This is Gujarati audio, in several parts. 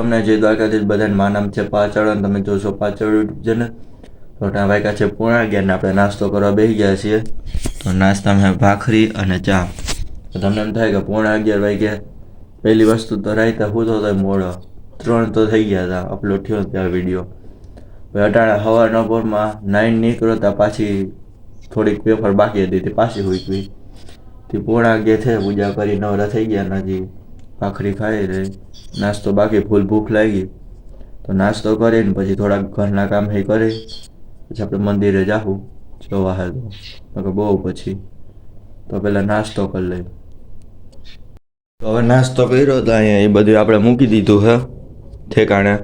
તમને જય દ્વારકાધીશ બધાને મારું નામ છે પાછળ અને તમે જોશો પાછળ યુટ્યુબ ચેનલ. તો ત્યાં વાગ્યા છે 11:30 ને આપણે નાસ્તો કરવા બેસી ગયા છીએ. તો નાસ્તામાં ભાખરી અને ચા. તો તમને એમ થાય કે 11:30 વાગ્યા પહેલી વસ્તુ તો રાઈતા હું તો મોડો 3 તો થઈ ગયા હતા અપલોડ થયો ત્યાં વિડીયો. હવે અટાણે સવારના પોરમાં 9 નીકળ્યો ત્યાં પાછી થોડીક પેપર બાકી હતી તે પાછી હોઈ ગઈ. તે 11:30 છે પૂજા કરી નવરા થઈ ગયા હજી ભાખરી ખાઈ રહી. નાસ્તો બાકી ફૂલ ભૂખ લાગી તો નાસ્તો કરીને પછી થોડાક ઘરના કામ કરી પછી આપણે મંદિરે જાવું જોવા હે તો બહુ પછી તો પહેલા નાસ્તો કરી લઈ. તો હવે નાસ્તો કર્યો તો અહીંયા એ બધું આપણે મૂકી દીધું છે ઠેકાણે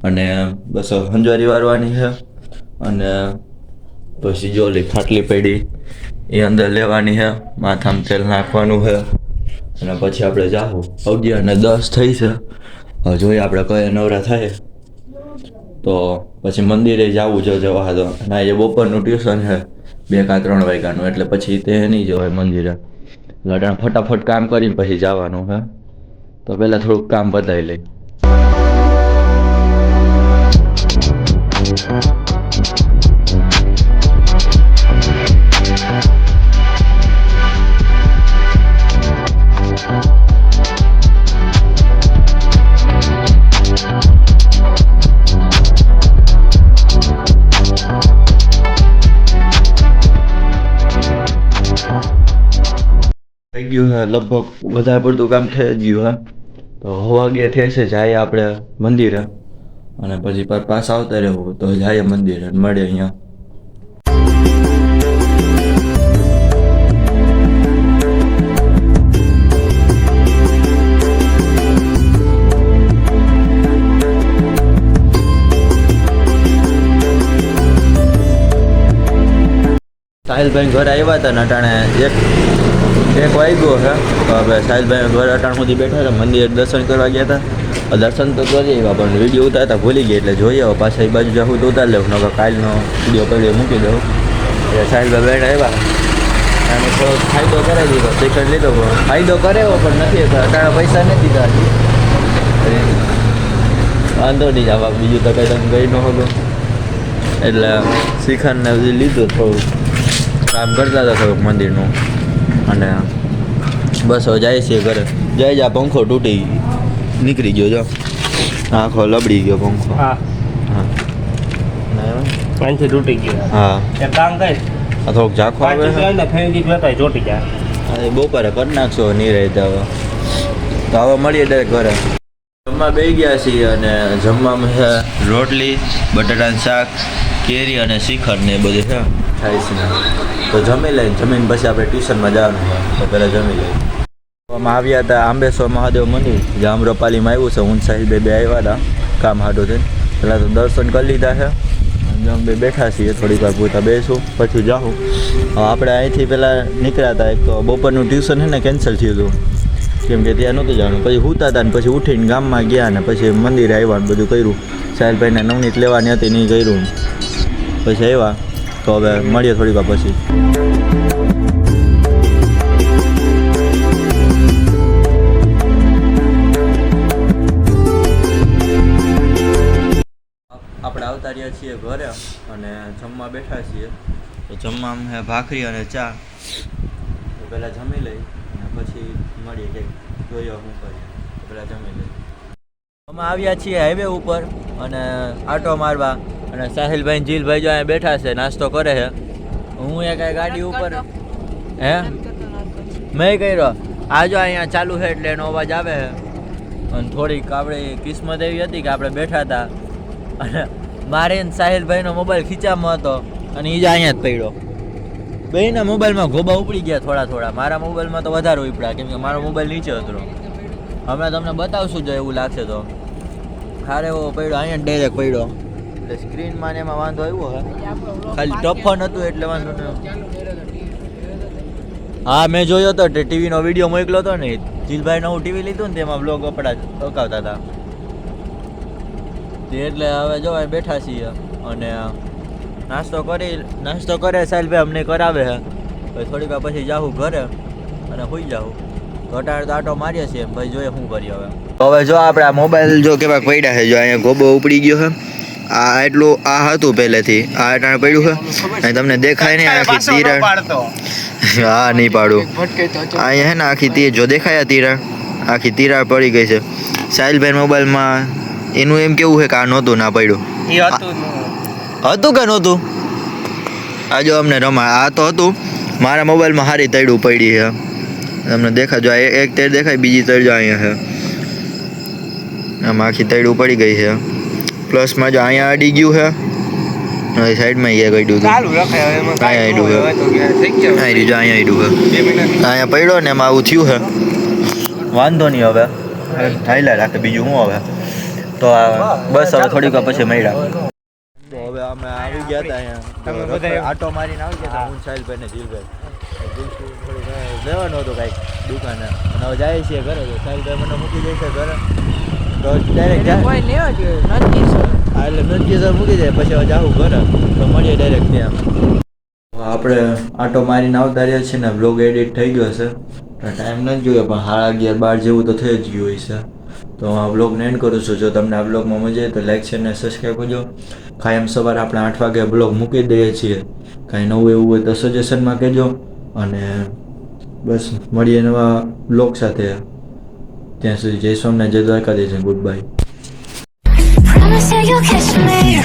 અને બસ હંજવારી વારવાની છે અને પછી જો ઓલી ખાટલી પડી એ અંદર લેવાની છે, માથામાં તેલ નાખવાનું છે અને પછી આપણે જાવું. 11:10 થઈ છે. હવે જોઈએ આપણે કયા નવરા થાય તો પછી મંદિરે જવું જવા દો. ના એ બપોરનું ટ્યુશન છે 2 કે 3 વાગ્યાનું એટલે પછી તે નહીં જવાય મંદિરે. લટાણ ફટાફટ કામ કરીને પછી જવાનું છે. તો પહેલાં થોડુંક કામ પતાવી લઈ. થઈ ગયું છે લગભગ વધારે પડતું કામ થઈ ગયું હે. તો 9 થઈ છે જાય આપણે મંદિરે અને પછી પાછા આવતા રહેવું તો જાય મંદિરે મળે અહીંયા. સાહિલભાઈ ઘરે આવ્યા હતા ને અટાણે એક વાગ્યો છે. તો હવે સાહિલભાઈ ઘર અટાણ સુધી બેઠા હતા, મંદિર દર્શન કરવા ગયા હતા. દર્શન તો કરી આવ્યા પણ વિડીયો ઉતારતા ભૂલી ગયા એટલે જોઈએ હવે પાછા એ બાજુ જાઉં તો ઉતારી લેવું નકર કાલનો વિડીયો પડ્યો મૂકી દઉં. એટલે સાહિલભાઈ બેઠા આવ્યા અને થોડો ફાયદો કરાવી દીધો, શિખંડ લીધો ફાયદો કરેવો પણ નથી અટાણા પૈસા નથી દીધા. વાંધો નહીં જવા બીજું તો કંઈ તમે ગઈ ન હોગો એટલે શિખંડને લીધું થોડું કામ કરતા હતા થોડુંક મંદિરનું અને બસ હવે જાય છે ઘરે. જાય જા પંખો તૂટી નીકળી ગયો જો આખો લબડી ગયો પંખો. હા હા પાંચથી તૂટી ગયો. હા એક કામ કર આ થોડુંક ઝાંખો આવે છે એટલે ફેંકી લેતા ચોટી જાય. હા બપોરે કરી નાખશો નહીં રહેતા હવે. તો હવે મળીએ ડાયરેક્ટ ઘરે. જમવા બેસી ગયા છીએ અને જમવામાં છે રોટલી, બટાટાનું શાક, કેરી અને શ્રીખંડ ને એ બધું છે થાય છે. તો જમી લઈને જમીન પછી આપણે ટ્યુશનમાં જવાનું હોય તો પહેલાં જમી લઈએ. અમે આવ્યા હતા આંબેશ્વર મહાદેવ મંદિર જે આમ્રપાલીમાં આવ્યું છે. હું સાહેબ બે આવ્યા હતા કામ હાટો થઈને. પહેલાં તો દર્શન કરી લીધા છે અને અમે બેઠા છીએ થોડીક વાર પૂરતા બેસું પછી જાઉં. આપણે અહીંથી પહેલાં નીકળ્યા હતા એક તો બપોરનું ટ્યુશન છે ને કેન્સલ થયું હતું કેમ કે ત્યાં નહોતું જવાનું. પછી સૂતા હતા ને પછી ઉઠીને ગામમાં ગયા ને પછી મંદિરે આવ્યા ને બધું કર્યું. સાહેલભાઈને નવનીત લેવાની હતી નહીં કર્યું પછી આવ્યા. તો હવે મળીએ થોડી વાર પછી. આપણે આવતા રહ્યા છીએ ઘરે અને જમવા બેઠા છીએ. તો જમવામાં છે ભાખરી અને ચા. તો પહેલાં જમી લઈ અને પછી મળીએ કંઈક જોઈએ શું કરીએ. પહેલાં જમી લઈ. અમે આવ્યા છીએ હાઈવે ઉપર અને આટો મારવા અને સાહિલભાઈ જીલભાઈ જો અહીંયા બેઠા છે નાસ્તો કરે છે. હું એક ગાડી ઉપર હે મેં કર્યો આ જો અહીંયા ચાલુ છે એટલે એનો અવાજ આવે છે. અને થોડીક આપણી કિસ્મત એવી હતી કે આપણે બેઠા હતા અને મારે સાહિલભાઈનો મોબાઈલ ખીચામાં હતો અને એ જ અહીંયા જ પડ્યો. બેયના મોબાઈલમાં ગોબા ઉપડી ગયા થોડા. મારા મોબાઈલમાં તો વધારે ઉપડ્યા કેમ કે મારો મોબાઈલ નીચે હતો. હમણાં તમને બતાવશું જો એવું લાગશે તો. ખારે એવો પડ્યો અહીંયા ડાયરેક્ટ પડ્યો એટલે સ્ક્રીનમાં ને એમાં વાંધો આવ્યો હે. ખાલી ટફન હતું એટલે વાંધો ન. હા મેં જોયો હતો ટીવીનો વિડીયો મોકલો હતો ને જીલભાઈને હું ટીવી લીધું ને તેમાં બ્લોગ કપડા અકાવતા હતા એટલે હવે જો બેઠા છીએ અને નાસ્તો કરે સાહેલભાઈ અમને કરાવે છે. પછી થોડીક વાર પછી જાઉં ઘરે અને સુઈ જાઉં. ઘટાડ તો આટો મારીએ છીએ ભાઈ, જોઈએ શું કરીએ હવે જો આપણે આ મોબાઈલ જો કેવા પડ્યા છે, જો અહીંયા ગોબો ઉપડી ગયો છે. આ એટલું આ હતું પહેલેથી, આ અટાણે પડ્યું છે અને તમને દેખાય નહીં આખી તિરાડ. હા નહીં પાડું. અહીંયા હે ને આખી તીર જો દેખાય તિરાડ, આખી તિરાડ પડી ગઈ છે. સાહિલભાઈ મોબાઈલમાં એનું એમ કેવું છે કે આ નહોતું ના પડ્યું. હતું કે નહોતું? આ જો અમને રમા, આ તો હતું. મારા મોબાઈલમાં સારી તૈડું પડી છે, તમને દેખાય. જો એક તૈડ દેખાય, બીજી તૈડ જો અહીંયા છે. આમાં આખી તૈડું પડી ગઈ છે. પ્લસમાં જો અહીંયા અડી ગયું છે, સાઈડમાં એ ગયું હતું. અહીંયા અડ્યું છે, અહીંયા અડ્યું છે, અહીંયા પડ્યો ને એમાં આવું થયું છે. વાંધો નહીં, હવે હાઈલા રાખે બીજું શું હવે. તો બસ હવે થોડીક વાર પછી મળ્યા. હવે અમે આવી ગયા હતા અહીંયા, આટો મારીને આવી ગયા હતા હું, સાહિલભાઈ ને જીલભાઈ. લેવાનું હતું કાંઈક દુકાને, અને હવે જાય છીએ ઘરે. સાહિલભાઈ મને મૂકી જાય છે ઘરે, તો ડાયરેક્ટ એટલે નક્કી સર મૂકી જાય પછી હવે જાઉં ઘરે, તો મળીએ ડાયરેક્ટ ત્યાં. આપણે આટો મારીને આવતા રહ્યા છીએ ને, બ્લોગ એડિટ થઈ ગયો છે. ટાઈમ નથી જોયો પણ 11:30 જેવું તો થઈ જ ગયું હોય છે. તો હું આ બ્લોગને એન્ડ કરું છું. જો તમને આ બ્લોગમાં મજા આવે તો લાઈક શેર અને સબસ્ક્રાઈબ કરજો. કાયમ સવારે આપણે 8 વાગે બ્લોગ મૂકી દઈએ છીએ. કાંઈ નવું એવું હોય તો સજેશનમાં કહેજો. અને બસ મળીએ નવા બ્લોગ સાથે. ત્યાં સુધી જય સોમનાથ, જય Dwarkadhish, good bye. Promise that you'll catch me